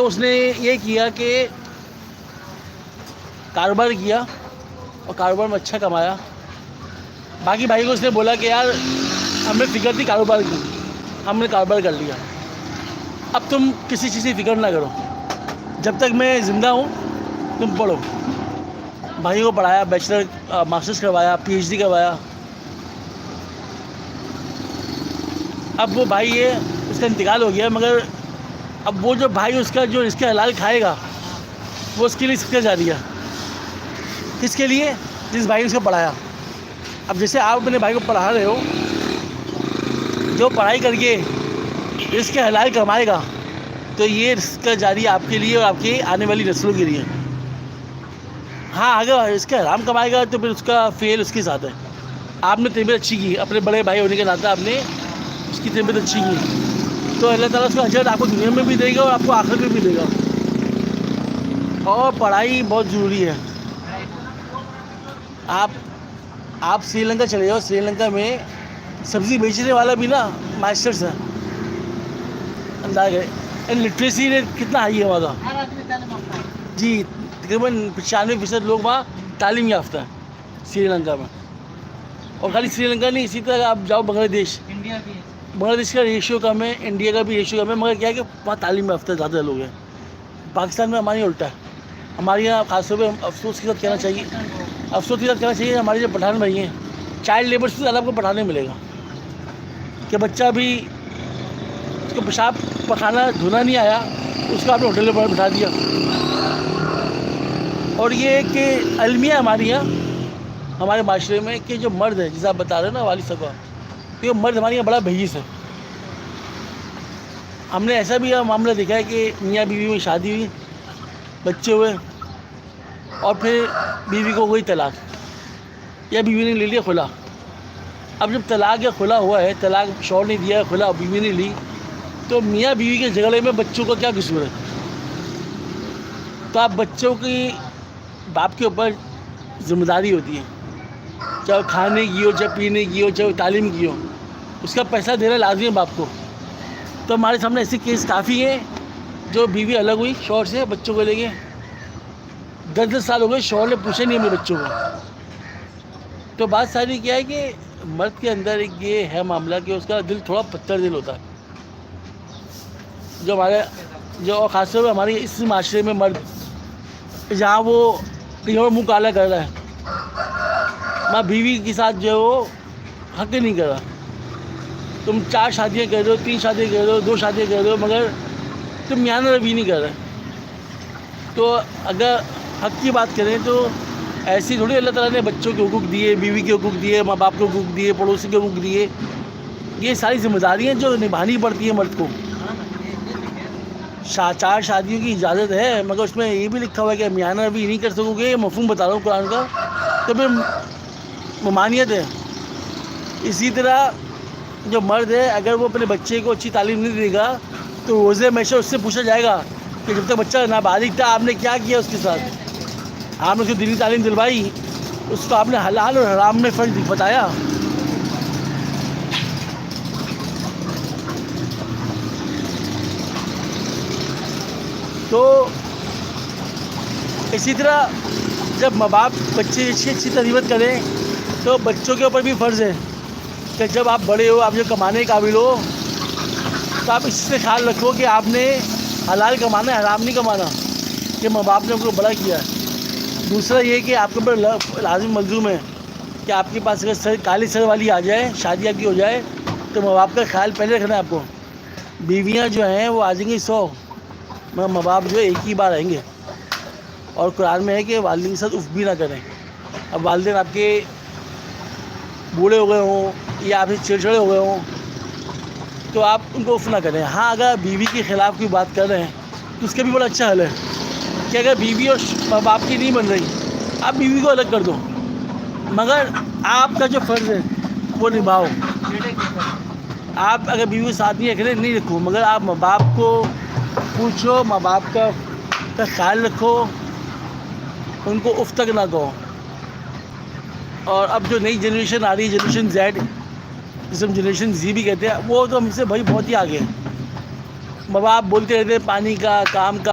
اس نے یہ کیا کہ کاروبار کیا اور کاروبار میں اچھا کمایا. باقی بھائی کو اس نے بولا کہ یار ہمیں فکر تھی کاروبار کی, ہم نے کاروبار کر لیا, اب تم کسی چیز کی فکر نہ کرو, جب تک میں زندہ ہوں تم پڑھو. بھائی کو پڑھایا, بیچلر ماسٹرز کروایا, پی ایچ ڈی کروایا. اب وہ بھائی ہے, اس کا انتقال ہو گیا, مگر اب وہ جو بھائی اس کا جو اس کا حلال کھائے گا وہ اس کے لیے سکھا جا رہی ہے. کس کے لیے؟ جس بھائی نے اس کو پڑھایا. اب جیسے آپ اپنے بھائی کو پڑھا رہے ہو, جو پڑھائی کر کے اس کے حلال کمائے گا تو یہ رزق جاری آپ کے لیے اور آپ کی آنے والی نسلوں کے لیے. ہاں اگر اس کا حرام کمائے گا تو پھر اس کا فیل اس کے ساتھ ہے. آپ نے تربیت اچھی کی, اپنے بڑے بھائی ہونے کے ناطے آپ نے اس کی تربیت اچھی کی, تو اللہ تعالیٰ اس کا اجر آپ کو دنیا میں بھی دے گا اور آپ کو آخرت میں بھی دے گا. اور پڑھائی بہت ضروری ہے. آپ سری لنکا چلے جاؤ, سری لنکا میں سبزی بیچنے والا بھی نا ماسٹرس ہے. انداز ہے لٹریسی ریٹ کتنا ہائی ہے وہاں کا. جی تقریباً 95% لوگ وہاں تعلیم یافتہ ہیں سری لنکا میں. اور خالی سری لنکا نہیں, اسی طرح آپ جاؤ بنگلہ دیش, بنگلہ دیش کا ریشیو کم ہے, انڈیا کا بھی ریشیو کم ہے, مگر کیا ہے کہ وہاں تعلیم یافتہ زیادہ لوگ ہیں. پاکستان میں ہماری الٹا ہے. ہمارے یہاں خاص طور پہ افسوس کے ساتھ کہنا چاہیے, ہمارے جو پٹھان بھائی ہیں چائلڈ لیبر سے زیادہ آپ کو پڑھانے ملے گا. کہ بچہ بھی اس کو پیشاب پخانا دھونا نہیں آیا, اس کو آپ نے ہوٹل میں بٹھا دیا. اور یہ کہ المیہ ہماری یہاں ہمارے معاشرے میں کہ جو مرد ہے, جسے آپ بتا رہے ہیں نا والد صاحب, تو یہ مرد ہمارے یہاں بڑا بھیس ہے. ہم نے ایسا بھی معاملہ دیکھا ہے کہ میاں بیوی میں شادی ہوئی, بچے ہوئے, اور پھر بیوی کو ہوئی طلاق, یا بیوی نے لے لیا خلا. اب جب طلاق یا خلا ہوا ہے, طلاق شوہر نے دیا ہے, خلا بیوی نے لی, تو میاں بیوی کے جھگڑے میں بچوں کا کیا قصور ہے؟ تو آپ بچوں کی باپ کے اوپر ذمہ داری ہوتی ہے, چاہے وہ کھانے کی ہو, چاہے پینے کی ہو, چاہے وہ تعلیم کی ہو, اس کا پیسہ دینا لازمی ہے باپ کو. تو ہمارے سامنے ایسے کیس کافی ہیں جو بیوی الگ ہوئی شوہر سے, بچوں کو لے کے 10 سال ہو گئے, شوہر نے پوچھے نہیں میرے بچوں کو. تو بات ساری کیا ہے کہ مرد کے اندر ایک یہ ہے معاملہ کہ اس کا دل تھوڑا پتھر دل ہوتا ہے. جو خاص طور پہ ہمارے اس معاشرے میں مرد جہاں وہ کہیں اور منہ کالا کر رہا ہے, ماں بیوی کے ساتھ جو ہے وہ حق نہیں کر رہا. تم 4 شادیاں کر رہے ہو, 3 شادیاں کر رہے ہو, 2 شادیاں کر رہے ہو, مگر تم میاں روی نہیں کر رہے. تو اگر حق کی بات کریں تو ایسی تھوڑی اللہ تعالیٰ نے بچوں کے حقوق دیے, بیوی کے حقوق دیے, ماں باپ کے حقوق دیے, پڑوسی کے حقوق دیے. یہ ساری ذمہ داریاں جو نبھانی پڑتی ہیں مرد کو. 4 شادیوں کی اجازت ہے, مگر اس میں یہ بھی لکھا ہوا ہے کہ میاں روی نہیں کر سکو گے. مفہوم بتا رہا ہوں قرآن کا, تو پھر ممانعت ہے. اسی طرح جو مرد ہے اگر وہ اپنے بچے کو اچھی تعلیم نہیں دے گا تو روزے ہمیشہ اس سے پوچھا جائے گا کہ جب تک بچہ نابالغ تھا آپ نے کیا کیا اس کے ساتھ. آپ نے اس کو دینی تعلیم دلوائی, اس کو آپ نے حلال اور حرام میں فرق بتایا. تو اسی طرح جب ماں باپ بچے اچھی تربیت کریں تو بچوں کے اوپر بھی فرض ہے کہ جب آپ بڑے ہو, آپ جو کمانے کے قابل ہو, تو آپ اس سے خیال رکھو کہ آپ نے حلال کمانا ہے, حرام نہیں کمانا. کہ ماں باپ نے آپ کو بڑا کیا ہے. دوسرا یہ کہ آپ کے اوپر لازم ملزوم ہے کہ آپ کے پاس اگر کالی سر والی آ جائے, شادی آپ کی ہو جائے, تو ماں باپ کا خیال پہلے رکھنا ہے آپ کو. بیویاں جو ہیں وہ آ جائیں گی 100, مگر ماں باپ جو ہے ایک ہی بار آئیں گے. اور قرآن میں ہے کہ والدین کے ساتھ اف بھی نہ کریں. اب والدین آپ کے بوڑھے ہو گئے ہوں یا آپ سے چڑچڑے ہو گئے ہوں تو آپ ان کو اف نہ کریں. ہاں اگر بیوی کے خلاف کوئی بات کر رہے ہیں تو اس کا بھی بڑا اچھا حل ہے کہ اگر بیوی اور ماں باپ کی نہیں بن رہی, آپ بیوی کو الگ کر دو, مگر آپ کا جو فرض ہے وہ نبھاؤ. آپ اگر بیوی کو ساتھ نہیں رکھ رہے نہیں رکھو, مگر آپ ماں باپ کو پوچھو, ماں باپ کا خیال رکھو, ان کو اف تک نہ کہو. اور اب جو نئی جنریشن آ رہی ہے, جنریشن زیڈ, جسے ہم جنریشن زی بھی کہتے ہیں, وہ تو ہم سے بھائی بہت ہی آگے ہیں. ماں باپ بولتے رہتے ہیں پانی کا, کام کا.